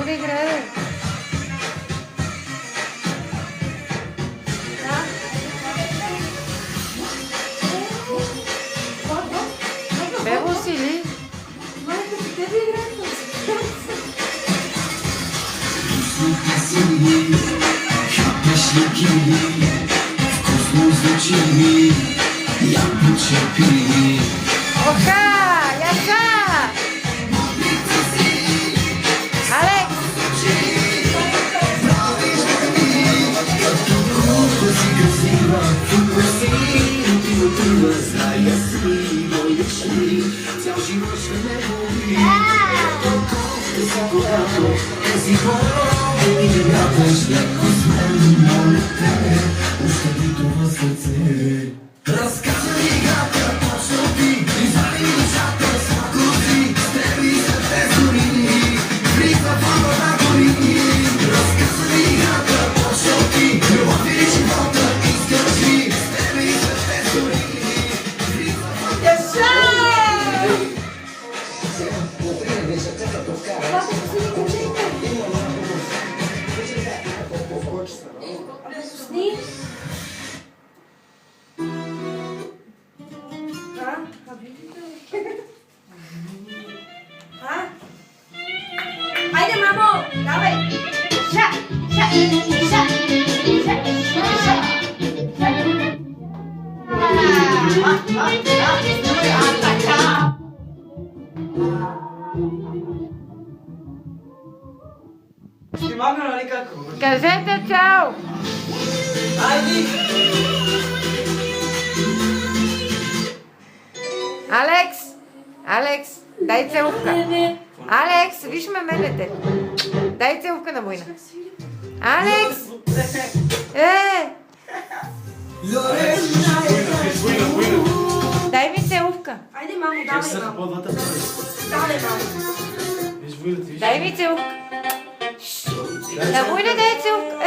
да играе. Бебо си ли? Майка, ти тебе играеш? Оха! Яса! Алекс! Айде, мамо, давай! Ша, ша, ша, ша, ша, Снимаме ли как? Кажете чао! Айди! Алекс! Алекс, дай целувка. Алекс, виж ме менете. Дай целувка на война. Алекс! Дай ми целувка. Айде, мамо, давай, мамо. По-двата Давай, мамо. Виж вуйлата, виж. Дай ми целувка. На война дай целувка.